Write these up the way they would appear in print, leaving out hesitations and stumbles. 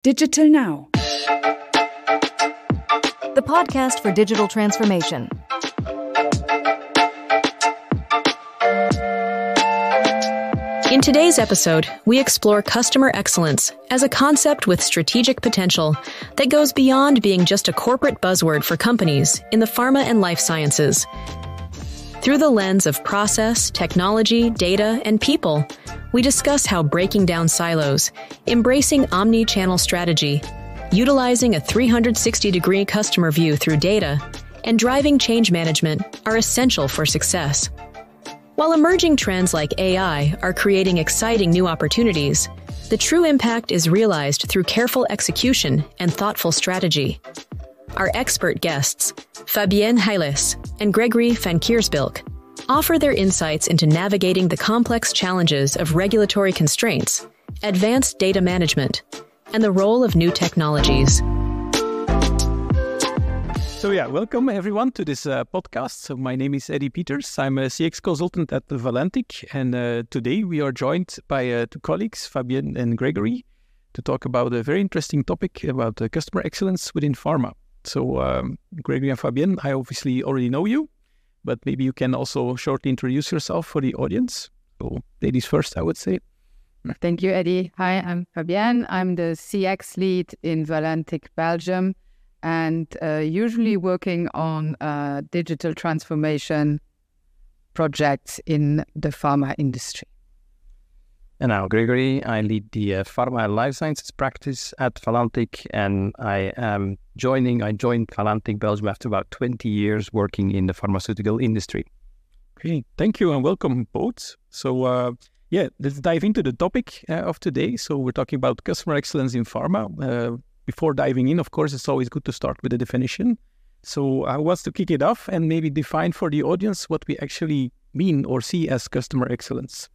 Digital Now, the podcast for digital transformation. In today's episode, we explore customer excellence as a concept with strategic potential that goes beyond being just a corporate buzzword for companies in the pharma and life sciences. Through the lens of process, technology, data, and people, we discuss how breaking down silos, embracing omnichannel strategy, utilizing a 360-degree customer view through data, and driving change management are essential for success. While emerging trends like AI are creating exciting new opportunities, the true impact is realized through careful execution and thoughtful strategy. Our expert guests, Fabienne Heiles and Gregory van Keirsbilck, offer their insights into navigating the complex challenges of regulatory constraints, advanced data management, and the role of new technologies. So welcome everyone to this podcast. So my name is Eddie Peters. I'm a CX consultant at the Valantic, and today we are joined by two colleagues, Fabienne and Gregory, to talk about a very interesting topic about customer excellence within pharma. So Gregory and Fabienne, I obviously already know you, but maybe you can also shortly introduce yourself for the audience. So ladies first, I would say. Thank you, Eddie. Hi, I'm Fabienne. I'm the CX lead in Valantic, Belgium, and usually working on digital transformation projects in the pharma industry. And now, Gregory, I lead the Pharma and Life Sciences practice at Valantic, and I joined Valantic Belgium after about 20 years working in the pharmaceutical industry. Okay, thank you and welcome both. So let's dive into the topic of today. So we're talking about customer excellence in pharma. Before diving in, of course, it's always good to start with a definition. So who wants to kick it off and maybe define for the audience what we actually mean or see as customer excellence?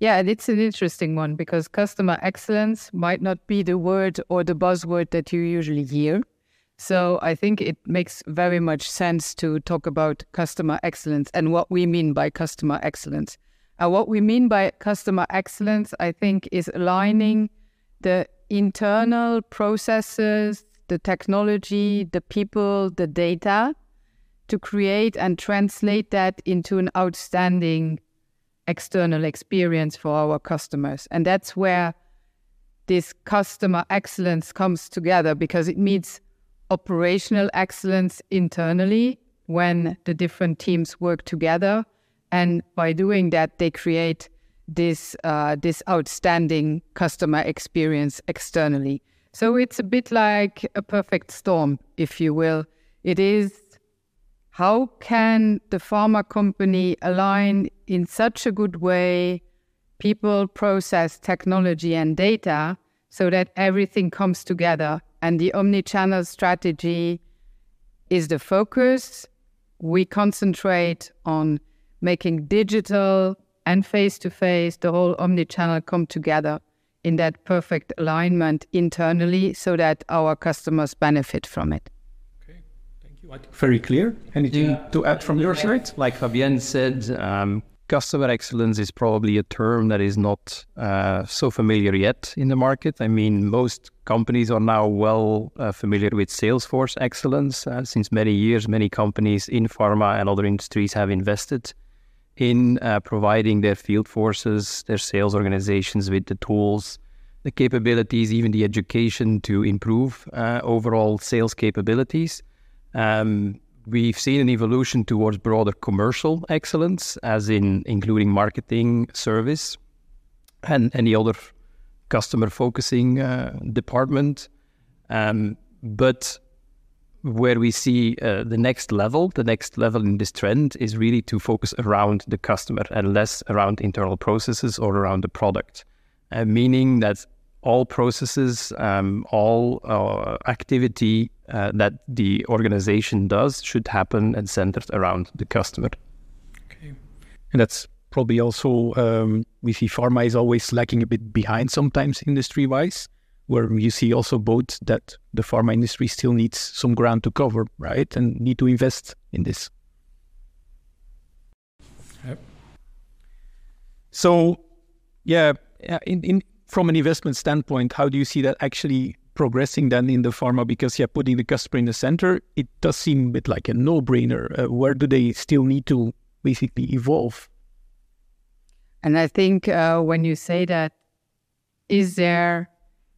Yeah, it's an interesting one because customer excellence might not be the word or the buzzword that you usually hear. So I think it makes very much sense to talk about customer excellence and what we mean by customer excellence. And what we mean by customer excellence, I think, is aligning the internal processes, the technology, the people, the data, to create and translate that into an outstanding external experience for our customers. And that's where this customer excellence comes together, because it meets operational excellence internally when the different teams work together. And by doing that, they create this outstanding customer experience externally. So it's a bit like a perfect storm, if you will. It is, how can the pharma company align in such a good way people, process, technology, and data so that everything comes together? And the omnichannel strategy is the focus. We concentrate on making digital and face-to-face, the whole omnichannel, come together in that perfect alignment internally so that our customers benefit from it. Okay, thank you. Very clear. Anything to add from your side? Like Fabienne said, customer excellence is probably a term that is not so familiar yet in the market. I mean, most companies are now well familiar with Salesforce excellence. Since many years, many companies in pharma and other industries have invested in providing their field forces, their sales organizations with the tools, the capabilities, even the education to improve overall sales capabilities. We've seen an evolution towards broader commercial excellence, as in including marketing, service, and any other customer-focusing department. But where we see the next level in this trend is really to focus around the customer and less around internal processes or around the product. Meaning that all processes, all activity that the organization does should happen and centered around the customer. Okay. And that's probably also, we see pharma is always lagging a bit behind sometimes industry-wise, where you see also both that the pharma industry still needs some ground to cover, right? And need to invest in this. Yep. So, in from an investment standpoint, how do you see that actually progressing then in the pharma? Because putting the customer in the center, it does seem a bit like a no-brainer. Where do they still need to basically evolve? And I think when you say that, is there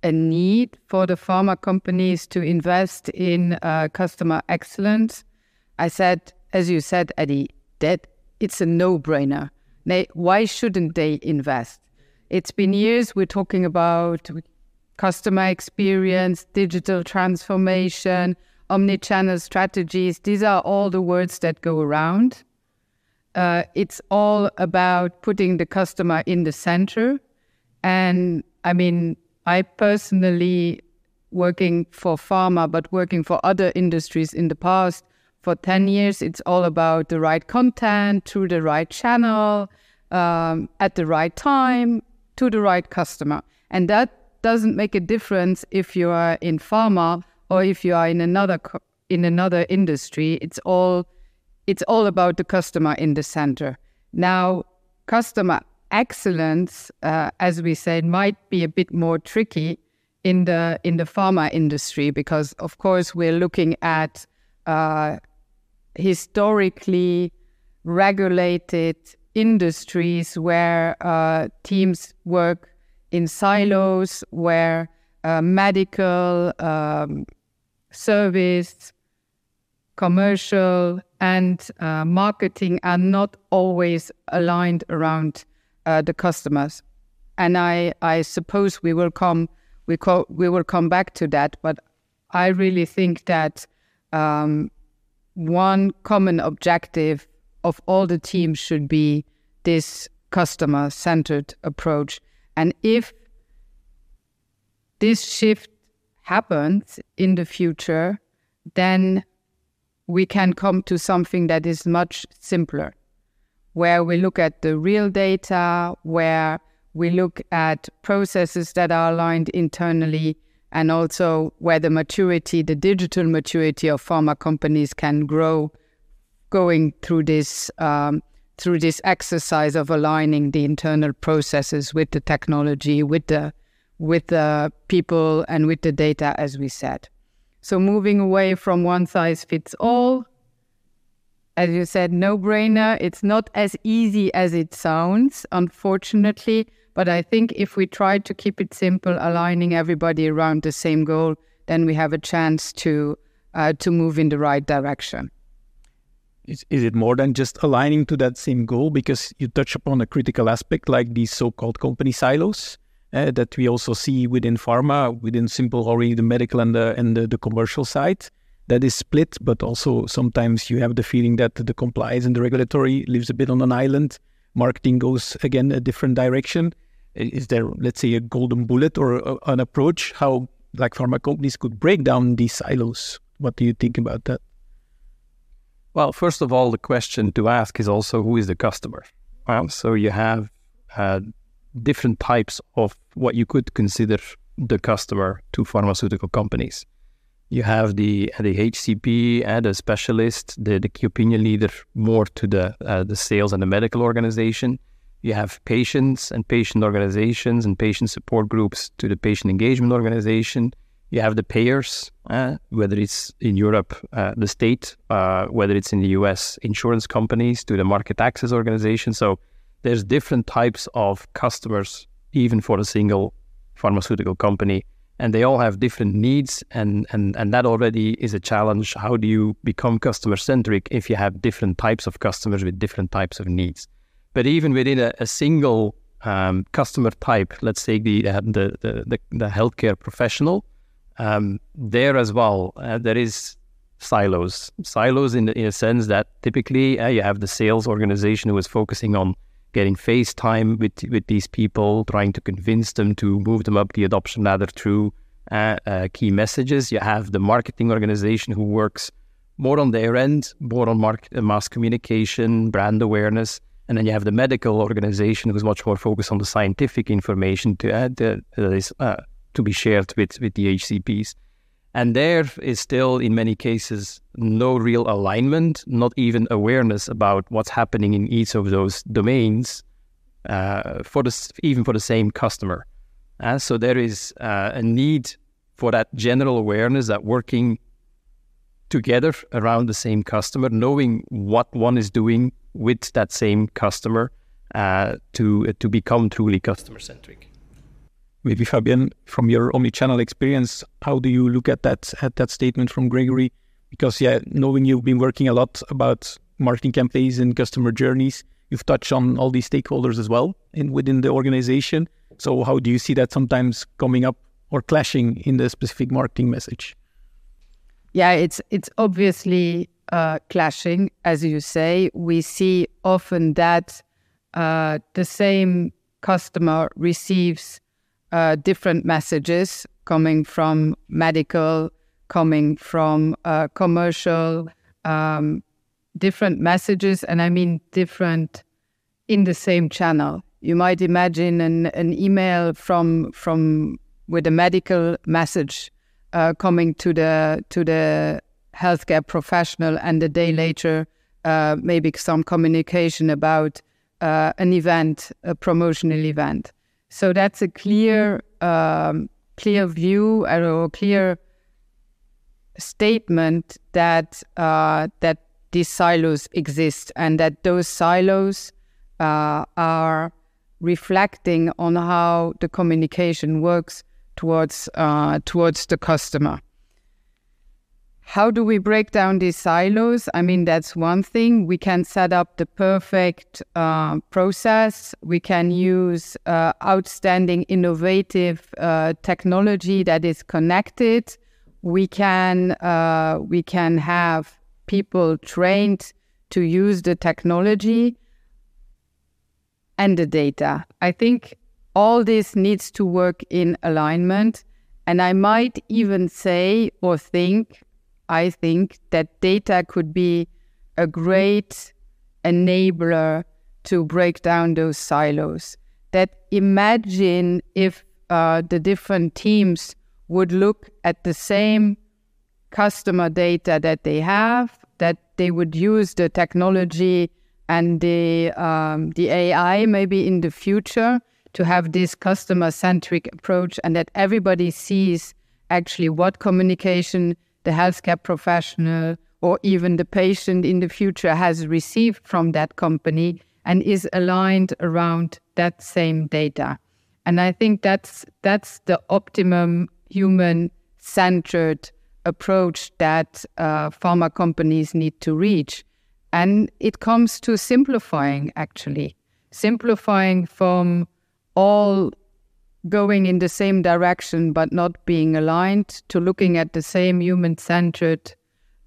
a need for the pharma companies to invest in customer excellence? I said, as you said, Eddie, that it's a no-brainer. Why shouldn't they invest? It's been years we're talking about customer experience, digital transformation, omnichannel strategies. These are all the words that go around. It's all about putting the customer in the center. And I mean, I personally, working for pharma, but working for other industries in the past, for 10 years, it's all about the right content, through the right channel, at the right time, to the right customer. And that doesn't make a difference if you are in pharma or if you are in another industry. It's all about the customer in the center. Now, customer excellence, as we said, might be a bit more tricky in the pharma industry because, of course, we're looking at historically regulated industries where teams work in silos, where medical, service, commercial, and marketing are not always aligned around the customers. And I suppose we will come back to that. But I really think that one common objective of all the teams should be this customer-centered approach. And if this shift happens in the future, then we can come to something that is much simpler, where we look at the real data, where we look at processes that are aligned internally, and also where the digital maturity of pharma companies can grow, going through this exercise of aligning the internal processes with the technology, with the people, and with the data, as we said. So moving away from one size fits all, as you said, no-brainer. It's not as easy as it sounds, unfortunately. But I think if we try to keep it simple, aligning everybody around the same goal, then we have a chance to move in the right direction. Is it more than just aligning to that same goal? Because you touch upon a critical aspect like these so-called company silos that we also see within pharma, within simple already the medical and the commercial side. That is split, but also sometimes you have the feeling that the compliance and the regulatory lives a bit on an island. Marketing goes, again, a different direction. Is there, let's say, a golden bullet or an approach how like pharma companies could break down these silos? What do you think about that? Well, first of all, the question to ask is also who is the customer? So you have different types of what you could consider the customer to pharmaceutical companies. You have the HCP and the specialist, the key opinion leader, more to the sales and the medical organization. You have patients and patient organizations and patient support groups to the patient engagement organization. You have the payers, whether it's in Europe, the state, whether it's in the US, insurance companies, to the market access organization. So there's different types of customers, even for a single pharmaceutical company, and they all have different needs, and that already is a challenge. How do you become customer-centric if you have different types of customers with different types of needs? But even within a single customer type, let's say the healthcare professional, there as well, there is silos in a sense that typically you have the sales organization who is focusing on getting face time with these people, trying to convince them to move them up the adoption ladder through key messages. You have the marketing organization who works more on their end, more on mass communication, brand awareness. And then you have the medical organization who's much more focused on the scientific information to be shared with the HCPs. And there is still, in many cases, no real alignment, not even awareness about what's happening in each of those domains, even for the same customer. So there is a need for that general awareness that working together around the same customer, knowing what one is doing with that same customer to become truly customer-centric. Maybe Fabienne, from your omnichannel experience, how do you look at that statement from Gregory? Because knowing you've been working a lot about marketing campaigns and customer journeys, you've touched on all these stakeholders as well within the organization. So how do you see that sometimes coming up or clashing in the specific marketing message? Yeah, it's obviously clashing, as you say. We see often that the same customer receives different messages coming from medical, coming from commercial, different messages, and I mean different in the same channel. You might imagine an email from with a medical message coming to the healthcare professional, and a day later, maybe some communication about an event, a promotional event. So that's a clear view or clear statement that these silos exist, and that those silos are reflecting on how the communication works towards the customer. How do we break down these silos? I mean, that's one thing. We can set up the perfect process. We can use outstanding, innovative technology that is connected. We can have people trained to use the technology and the data. I think all this needs to work in alignment. And I might even say or think, I think that data could be a great enabler to break down those silos. That imagine if the different teams would look at the same customer data that they have, that they would use the technology and the AI maybe in the future to have this customer-centric approach, and that everybody sees actually what communication the healthcare professional or even the patient in the future has received from that company and is aligned around that same data. And I think that's the optimum human-centered approach that pharma companies need to reach. And it comes to simplifying, actually. Simplifying from all going in the same direction but not being aligned, to looking at the same human-centered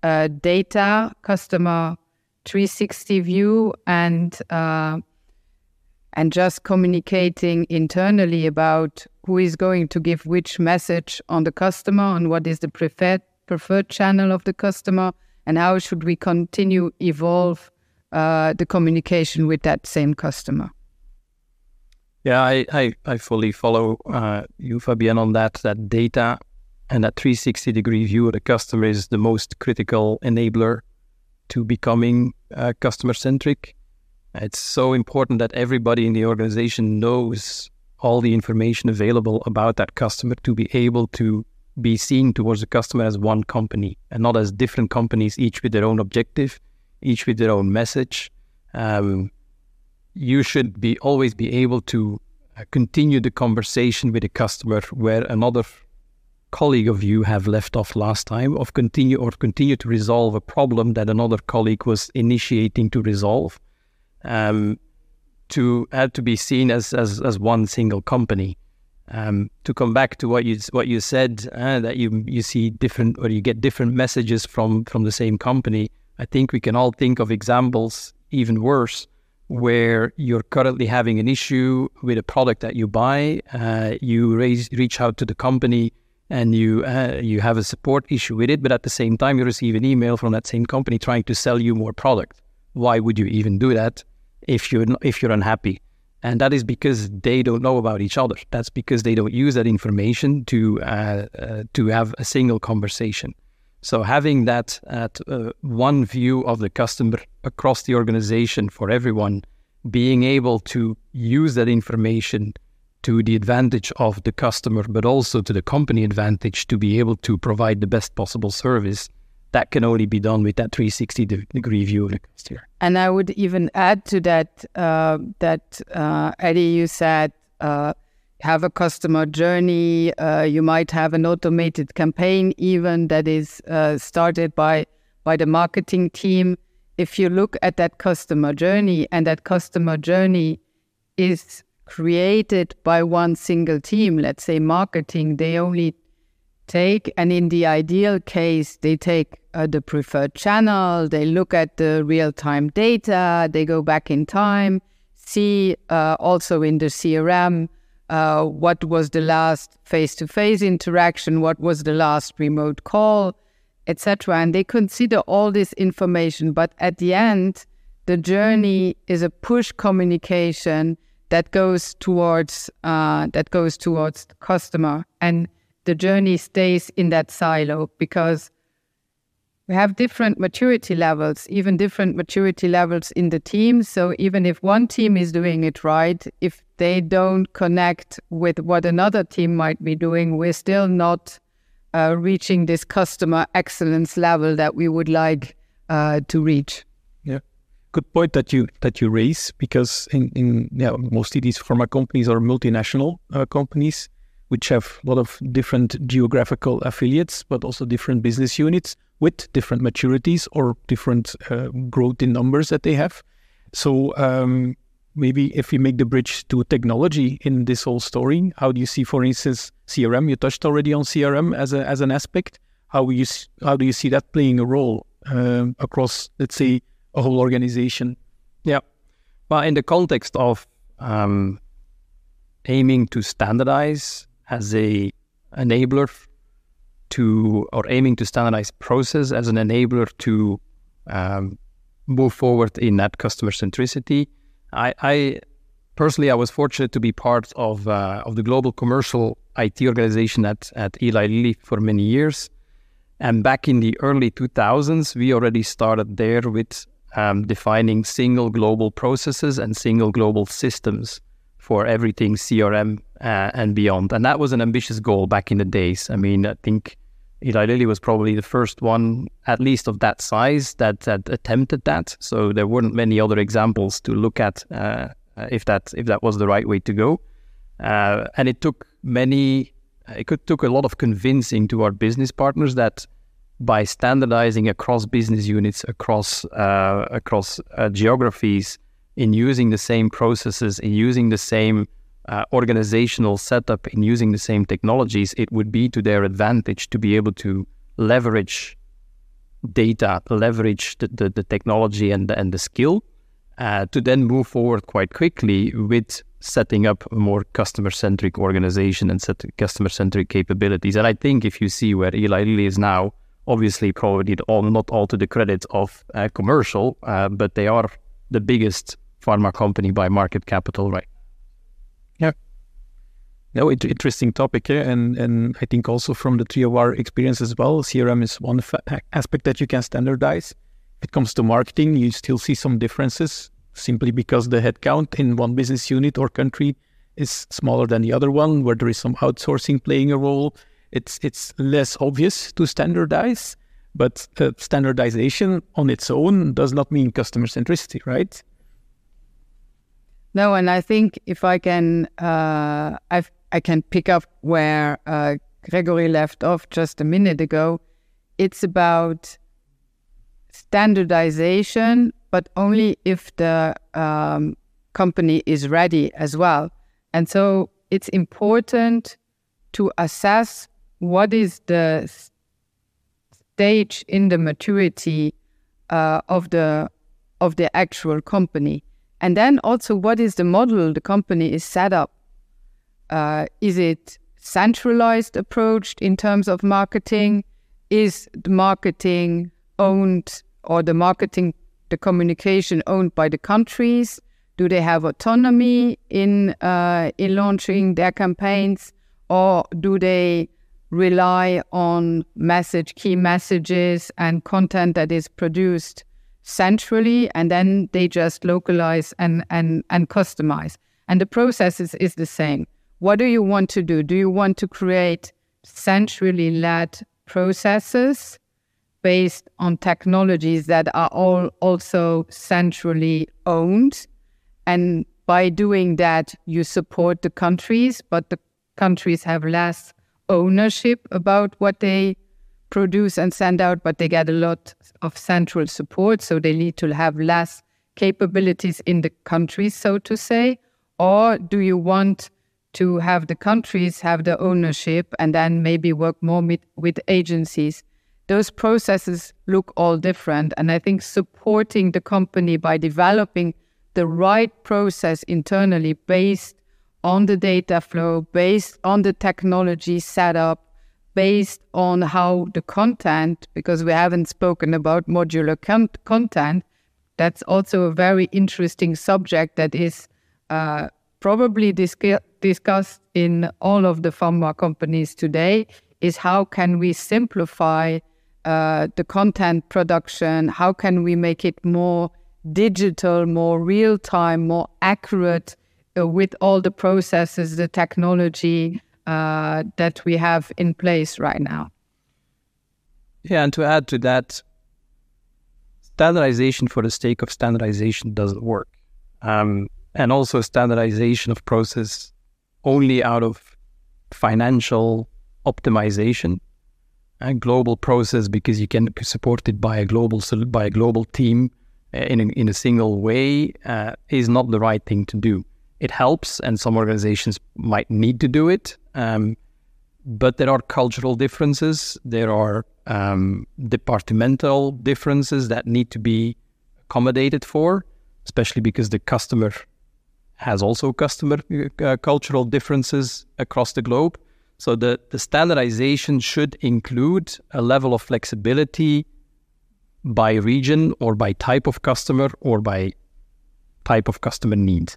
data, customer 360 view, and just communicating internally about who is going to give which message on the customer, and what is the preferred channel of the customer, and how should we continue evolve the communication with that same customer. Yeah, I fully follow you, Fabienne, on that data and that 360-degree view of the customer is the most critical enabler to becoming customer-centric. It's so important that everybody in the organization knows all the information available about that customer to be able to be seen towards the customer as one company and not as different companies, each with their own objective, each with their own message. You should always be able to continue the conversation with a customer where another colleague of you have left off last time, or continue to resolve a problem that another colleague was initiating to resolve, to be seen as one single company. To come back to what you said, that you see different, or you get different messages from the same company. I think we can all think of examples even worse, where you're currently having an issue with a product that you buy, you reach out to the company and you have a support issue with it, but at the same time you receive an email from that same company trying to sell you more product. Why would you even do that if you're unhappy? And that is because they don't know about each other. That's because they don't use that information to have a single conversation. So having that one view of the customer across the organization for everyone, being able to use that information to the advantage of the customer, but also to the company advantage to be able to provide the best possible service, that can only be done with that 360-degree view of the customer. And I would even add to that, Eddie, you said, have a customer journey. You might have an automated campaign even that is started by the marketing team. If you look at that customer journey, and that customer journey is created by one single team, let's say marketing, they only take, and in the ideal case, they take the preferred channel, they look at the real-time data, they go back in time, see also in the CRM what was the last face-to-face interaction, what was the last remote call, etc. And they consider all this information, but at the end, the journey is a push communication that goes towards the customer, and the journey stays in that silo because we have different maturity levels, even different maturity levels in the team. So even if one team is doing it right, if they don't connect with what another team might be doing, we're still not reaching this customer excellence level that we would like to reach. Yeah. Good point that you raise, because in mostly these pharma companies are multinational companies which have a lot of different geographical affiliates, but also different business units with different maturities or different growth in numbers that they have. So maybe if we make the bridge to technology in this whole story, how do you see, for instance, CRM? You touched already on CRM as an aspect. How do you see that playing a role across, let's say, a whole organization? Yeah. Well, in the context of aiming to standardize as a enabler to, or aiming to standardize process as an enabler to move forward in that customer centricity, I personally, I was fortunate to be part of the global commercial IT organization at Eli Lilly for many years. And back in the early 2000s, we already started there with defining single global processes and single global systems for everything CRM and beyond. And that was an ambitious goal back in the days. I mean, I think Eli Lilly was probably the first one, at least of that size, that attempted that. So there weren't many other examples to look at if that was the right way to go. And it took took a lot of convincing to our business partners that by standardizing across business units, across geographies, in using the same processes, in using the same organizational setup, in using the same technologies, it would be to their advantage to be able to leverage data, leverage the technology and the skill, to then move forward quite quickly with setting up a more customer-centric organization and customer-centric capabilities. And I think if you see where Eli Lilly is now, obviously probably not all to the credit of commercial, but they are the biggest pharma company by market capital, right? Yeah. No, interesting topic here, and I think also from the three of our experience as well, CRM is one aspect that you can standardize. If it comes to marketing, you still see some differences simply because the headcount in one business unit or country is smaller than the other one, where there is some outsourcing playing a role. It's less obvious to standardize, but standardization on its own does not mean customer centricity, right? No, and I think if I can, I can pick up where Gregory left off just a minute ago. It's about standardization, but only if the company is ready as well. And so it's important to assess what is the stage in the maturity of the actual company. And then also, what is the model the company is set up? Is it centralized approach in terms of marketing? Is the marketing owned, or the communication owned by the countries? Do they have autonomy in launching their campaigns, or do they rely on key messages and content that is produced centrally, and then they just localize and customize? And the process is the same. what do you want to do? Do you want to create centrally led processes based on technologies that are all also centrally owned? And by doing that, you support the countries, but the countries have less ownership about what they produce and send out, but they get a lot of central support, so they need to have less capabilities in the countries, so to say? Or do you want to have the countries have the ownership and then maybe work more with agencies? Those processes look all different, and I think supporting the company by developing the right process internally based on the data flow, based on the technology setup, based on how the content, because we haven't spoken about modular content, that's also a very interesting subject that is probably discussed in all of the pharma companies today, is how can we simplify the content production, how can we make it more digital, more real-time, more accurate with all the processes, the technology that we have in place right now. Yeah, and to add to that, standardization for the sake of standardization doesn't work. And also standardization of process only out of financial optimization and global process because you can support it by a global team in a single way is not the right thing to do. It helps, and some organizations might need to do it, but there are cultural differences, there are departmental differences that need to be accommodated for, especially because the customer has also cultural differences across the globe. So the standardization should include a level of flexibility by region or by type of customer or by type of customer need.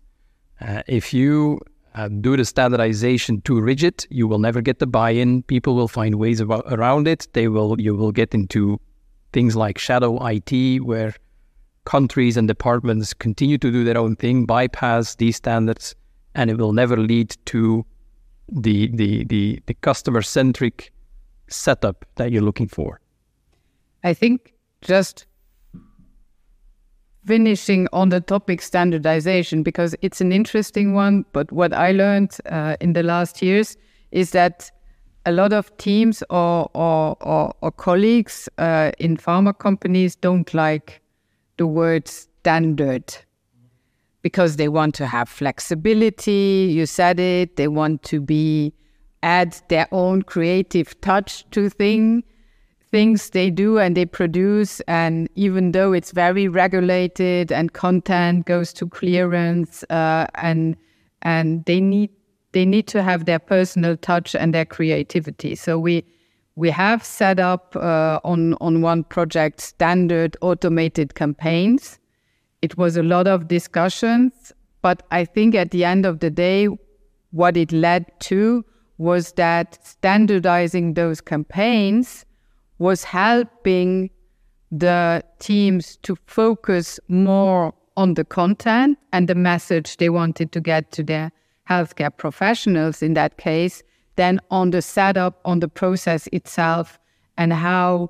If you do the standardization too rigid, you will never get the buy-in. People will find ways around it. You will get into things like shadow IT, where countries and departments continue to do their own thing, bypass these standards, and it will never lead to the customer-centric setup that you're looking for. I think just finishing on the topic standardization, because it's an interesting one, but what I learned in the last years is that a lot of teams or colleagues in pharma companies don't like the word standard because they want to have flexibility. You said it. They want to add their own creative touch to things they do and they produce, and even though it's very regulated and content goes to clearance, and they need to have their personal touch and their creativity. So we have set up on one project standard automated campaigns. It was a lot of discussions, but I think at the end of the day, what it led to was that standardizing those campaigns was helping the teams to focus more on the content and the message they wanted to get to their healthcare professionals in that case, than on the setup, on the process itself, and how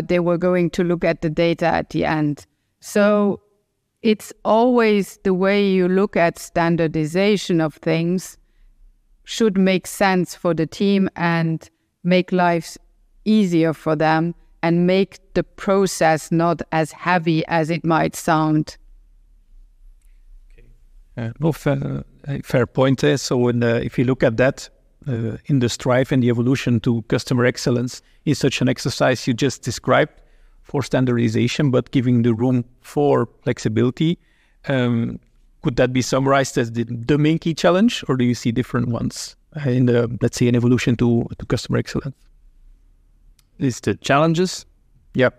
they were going to look at the data at the end. So it's always the way you look at standardization of things should make sense for the team and make lives easier for them and make the process not as heavy as it might sound. Fair point. So if you look at that, in the strive and the evolution to customer excellence is such an exercise you just described for standardization, but giving the room for flexibility. Could that be summarized as the main key challenge, or do you see different ones in let's say, an evolution to customer excellence? Is the challenges? Yeah.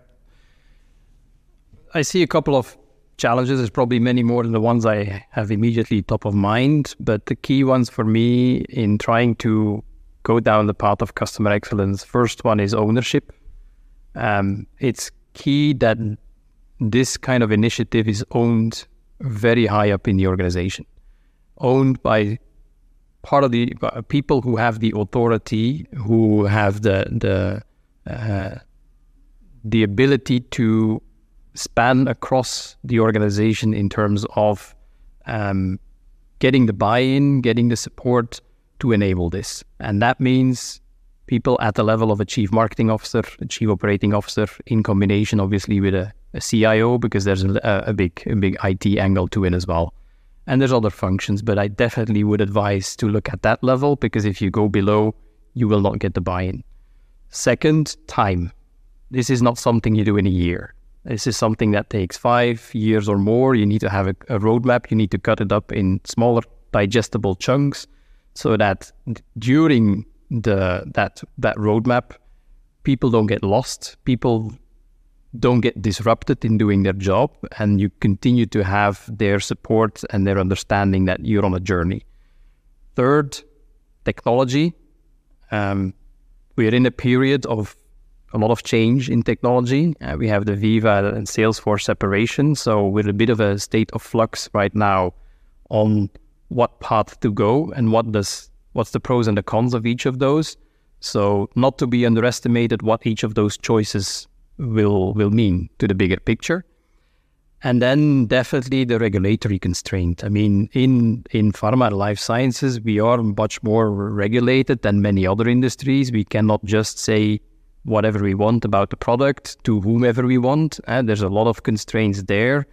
I see a couple of challenges. There's probably many more than the ones I have immediately top of mind, but the key ones for me in trying to go down the path of customer excellence, first one is ownership. It's key that this kind of initiative is owned very high up in the organization, owned by part of the people who have the authority, who have the ability to span across the organization in terms of getting the buy-in, getting the support to enable this. And that means people at the level of a chief marketing officer, a chief operating officer, in combination obviously with a CIO, because there's a big IT angle to it as well. And there's other functions, but I definitely would advise to look at that level, because if you go below, you will not get the buy-in. Second, time. This is not something you do in a year. This is something that takes 5 years or more. You need to have a roadmap. You need to cut it up in smaller, digestible chunks, so that during that roadmap, people don't get lost. People don't get disrupted in doing their job, and you continue to have their support and their understanding that you're on a journey. Third, technology. We are in a period of a lot of change in technology. We have the Viva and Salesforce separation, so we're a bit of a state of flux right now on what path to go and what's the pros and the cons of each of those. So not to be underestimated what each of those choices will mean to the bigger picture. And then definitely the regulatory constraint. I mean, in Pharma and Life Sciences, we are much more regulated than many other industries. We cannot just say whatever we want about the product to whomever we want. There's a lot of constraints there.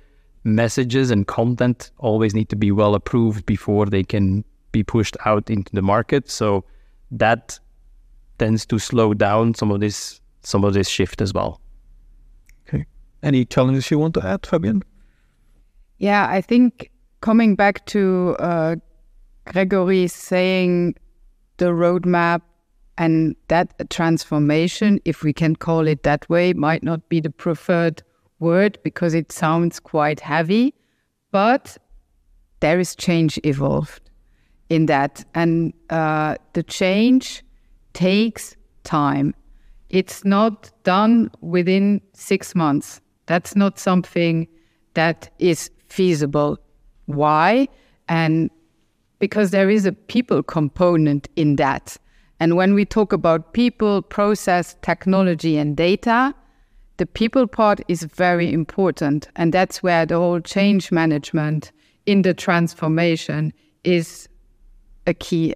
Messages and content always need to be well approved before they can be pushed out into the market. So that tends to slow down some of this shift as well. Okay. Any challenges you want to add, Fabienne? Yeah, I think coming back to Gregory saying the roadmap and that transformation, if we can call it that way, might not be the preferred word because it sounds quite heavy, but there is change involved in that. And the change takes time. It's not done within 6 months. That's not something that is feasible. Why? And because there is a people component in that. And when we talk about people, process, technology, and data, the people part is very important. And that's where the whole change management in the transformation is a key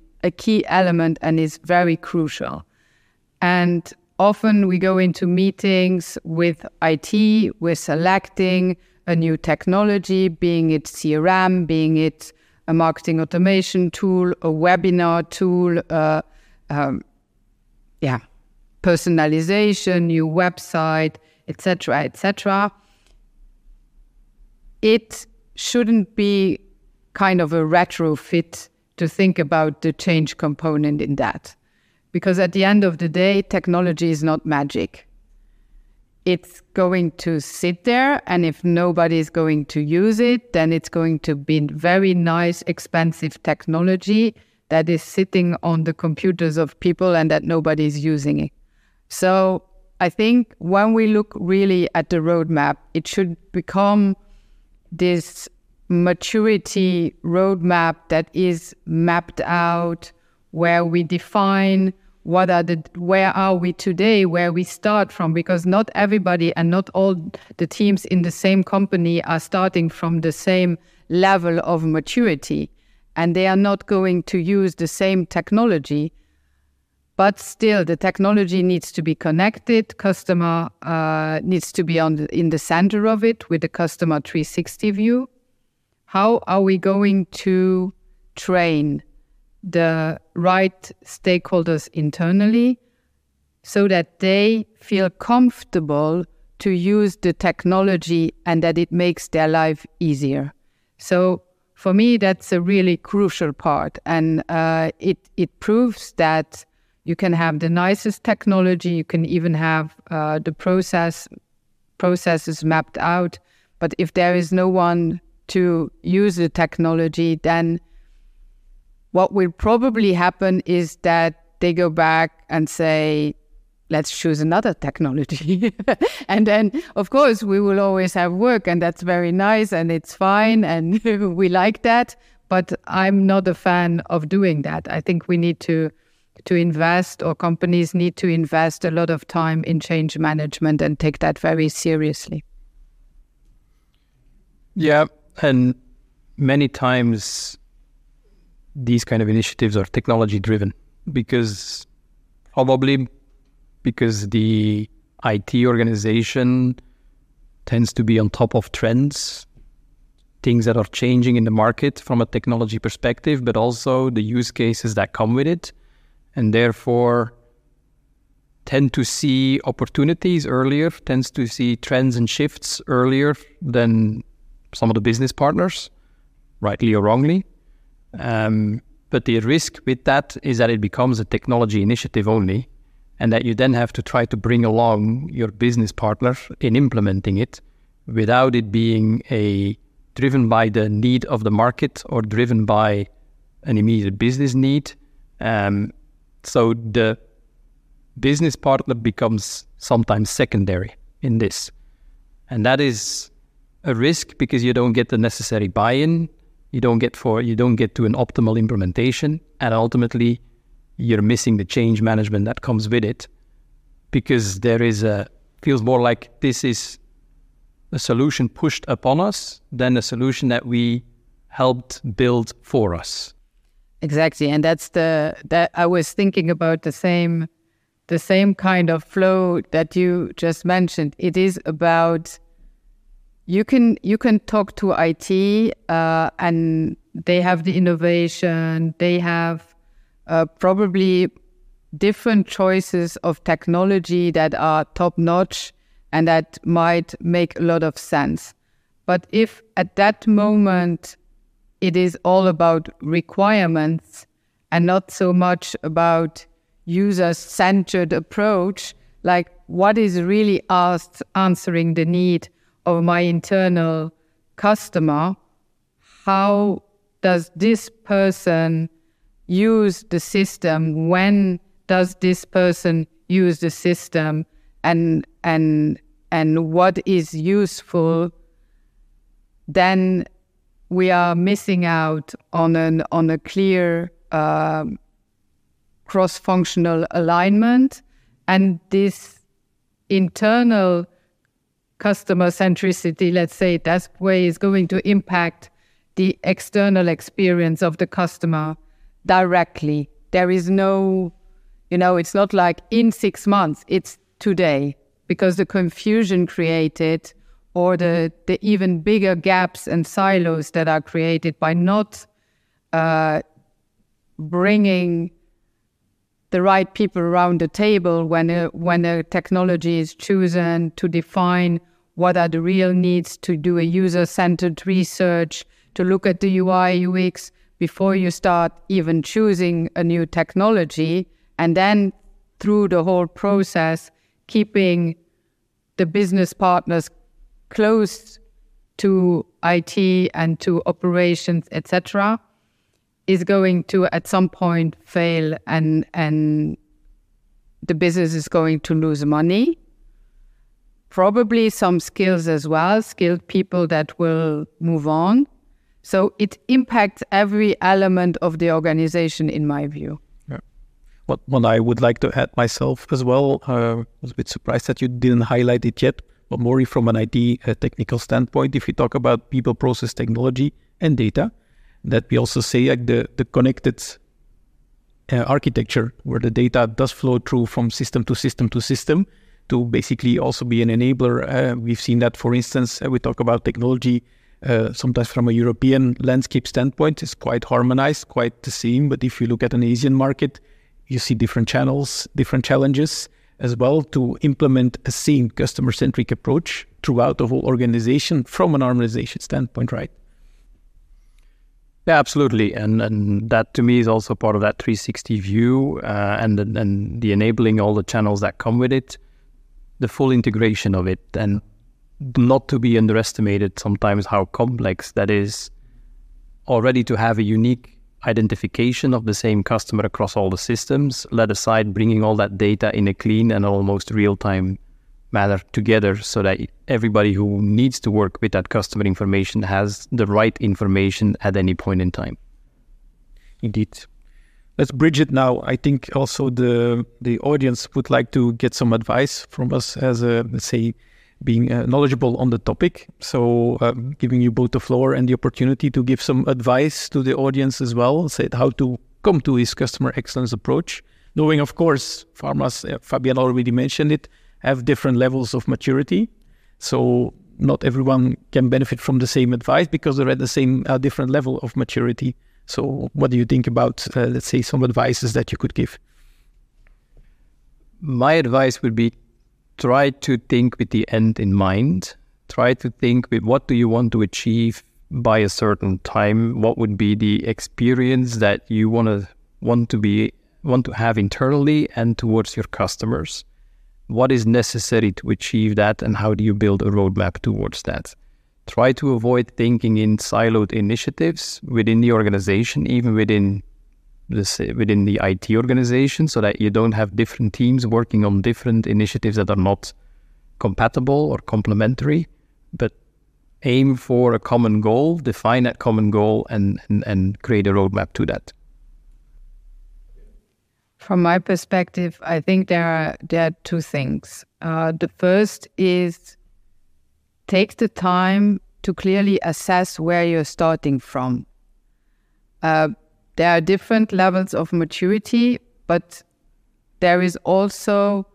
element and is very crucial. And often we go into meetings with IT, we're selecting a new technology, being it CRM, being it a marketing automation tool, a webinar tool, personalization, new website, etc., etc. It shouldn't be kind of a retrofit to think about the change component in that. Because at the end of the day, technology is not magic. It's going to sit there, and if nobody is going to use it, then it's going to be very nice, expensive technology that is sitting on the computers of people and that nobody is using it. So I think when we look really at the roadmap, it should become this maturity roadmap that is mapped out, where we define where are we today, where we start from, because not everybody and not all the teams in the same company are starting from the same level of maturity, and they are not going to use the same technology. But still, the technology needs to be connected. Customer needs to be in the center of it with the customer 360 view. How are we going to train the right stakeholders internally so that they feel comfortable to use the technology and that it makes their life easier? So for me, that's a really crucial part. And it proves that you can have the nicest technology, you can even have the processes mapped out. But if there is no one to use the technology, then what will probably happen is that they go back and say, let's choose another technology. And then, of course, we will always have work, and that's very nice, and it's fine, and we like that. But I'm not a fan of doing that. I think we need to invest, or companies need to invest a lot of time in change management and take that very seriously. Yeah, and many times these kind of initiatives are technology driven because the IT organization tends to be on top of trends, things that are changing in the market from a technology perspective, but also the use cases that come with it, and therefore tend to see opportunities earlier, tends to see trends and shifts earlier than some of the business partners, rightly or wrongly. But the risk with that is that it becomes a technology initiative only, and that you then have to try to bring along your business partner in implementing it without it being driven by the need of the market or driven by an immediate business need. So the business partner becomes sometimes secondary in this. And that is a risk because you don't get the necessary buy-in, you don't get to an optimal implementation, and ultimately you're missing the change management that comes with it, because feels more like this is a solution pushed upon us than a solution that we helped build for us. Exactly, and that I was thinking about the same kind of flow that you just mentioned. It is about you can talk to IT and they have the innovation, they have probably different choices of technology that are top notch and that might make a lot of sense. But if at that moment it is all about requirements and not so much about user-centered approach, like what is really answering the need of my internal customer, how does this person use the system, when does this person use the system, and what is useful, then we are missing out on a clear cross-functional alignment, and this internal customer centricity, let's say, that way is going to impact the external experience of the customer directly. There is no, it's not like in 6 months, it's today, because the confusion created or the even bigger gaps and silos that are created by not bringing the right people around the table when a technology is chosen, to define what are the real needs, to do a user-centered research, to look at the UI, UX before you start even choosing a new technology, and then through the whole process, keeping the business partners close to IT and to operations, etc., is going to at some point fail, and the business is going to lose money. Probably some skills as well, skilled people that will move on. So it impacts every element of the organization, in my view. Yeah. What I would like to add myself as well, I was a bit surprised that you didn't highlight it yet, but more from an IT technical standpoint, if you talk about people, process, technology, and data, that we also say like the connected architecture, where the data does flow through from system to system to system, to basically also be an enabler. We've seen that, for instance, we talk about technology, sometimes from a European landscape standpoint, it's quite harmonized, quite the same. But if you look at an Asian market, you see different channels, different challenges as well to implement a same customer-centric approach throughout the whole organization from an harmonization standpoint, right? Yeah, absolutely. And that to me is also part of that 360 view and the enabling all the channels that come with it, the full integration of it, and not to be underestimated sometimes how complex that is already to have a unique identification of the same customer across all the systems, let aside bringing all that data in a clean and almost real-time manner together so that everybody who needs to work with that customer information has the right information at any point in time. Indeed. Let's bridge it now. I think also the audience would like to get some advice from us as let's say, being knowledgeable on the topic. So giving you both the floor and the opportunity to give some advice to the audience as well, say how to come to his customer excellence approach, knowing, of course, pharmas, Fabienne already mentioned it, have different levels of maturity. So not everyone can benefit from the same advice because they're at the same different level of maturity. So what do you think about, let's say, some advices that you could give? My advice would be try to think with the end in mind. Try to think with what do you want to achieve by a certain time? What would be the experience that you want to have internally and towards your customers? What is necessary to achieve that, and how do you build a roadmap towards that? Try to avoid thinking in siloed initiatives within the organization, even within the IT organization, so that you don't have different teams working on different initiatives that are not compatible or complementary, but aim for a common goal, define that common goal, and create a roadmap to that. From my perspective, I think there are two things. The first is take the time to clearly assess where you're starting from. There are different levels of maturity, but there is also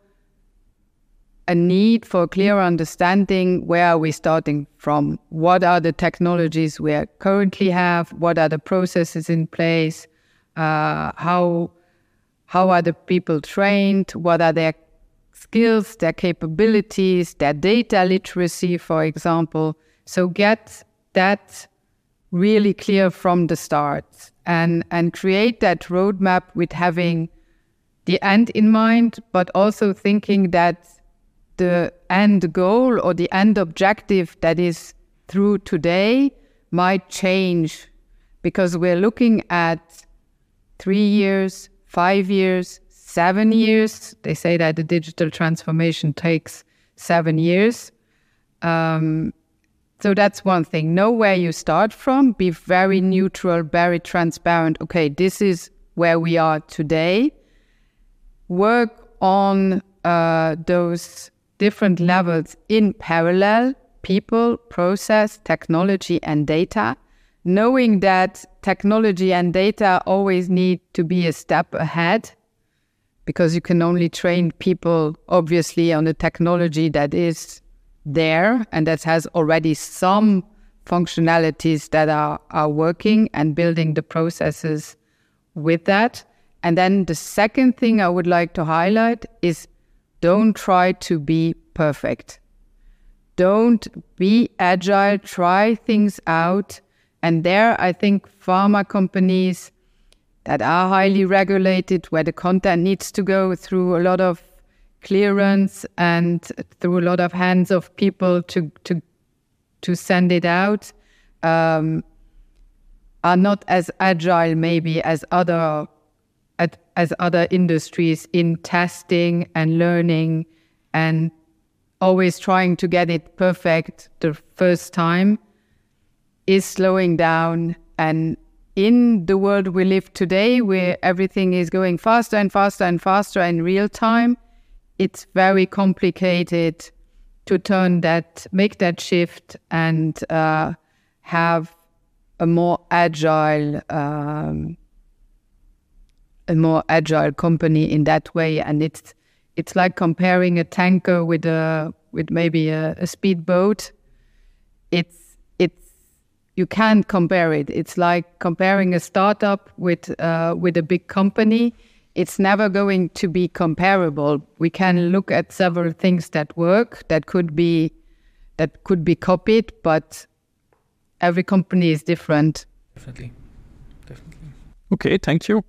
a need for clear understanding where are we starting from, what are the technologies we currently have, what are the processes in place, how are the people trained, what are their skills, their capabilities, their data literacy, for example. So get that really clear from the start and create that roadmap with having the end in mind, but also thinking that the end goal or the end objective that is through today might change because we're looking at 3 years, 5 years, 7 years. They say that the digital transformation takes 7 years. So that's one thing. Know where you start from. Be very neutral, very transparent. Okay, this is where we are today. Work on those different levels in parallel: people, process, technology, and data. Knowing that technology and data always need to be a step ahead, because you can only train people, obviously, on the technology that is there and that has already some functionalities that are working, and building the processes with that. And then the second thing I would like to highlight is don't try to be perfect. Don't be agile, try things out. And there, I think pharma companies that are highly regulated, where the content needs to go through a lot of clearance and through a lot of hands of people to send it out, are not as agile maybe as other industries in testing and learning and always trying to get it perfect the first time, is slowing down. And in the world we live today, where everything is going faster and faster and faster in real time, it's very complicated to make that shift and have a more agile company in that way. And it's like comparing a tanker with maybe a speedboat. You can't compare it. It's like comparing a startup with a big company. It's never going to be comparable. We can look at several things that work, that could be copied, but every company is different. Definitely. Okay, thank you.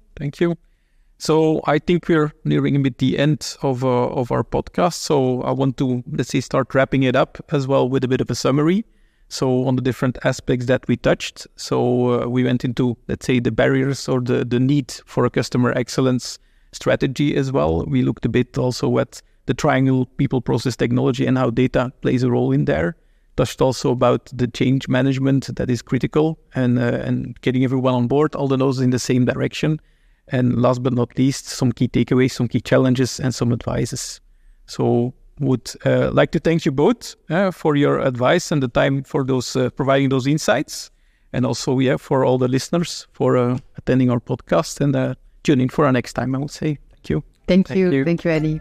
So I think we're nearing a bit the end of our podcast. So I want to, let's say, start wrapping it up as well with a bit of a summary. So on the different aspects that we touched. So we went into, let's say, the barriers or the need for a customer excellence strategy as well. We looked a bit also at the triangle people process technology and how data plays a role in there. Touched also about the change management that is critical and getting everyone on board, all the noses in the same direction. And last but not least, some key takeaways, some key challenges, and some advices. So would like to thank you both for your advice and the time for those providing those insights. And also, for all the listeners for attending our podcast and tune in for our next time, I would say. Thank you. Thank you, Eddie.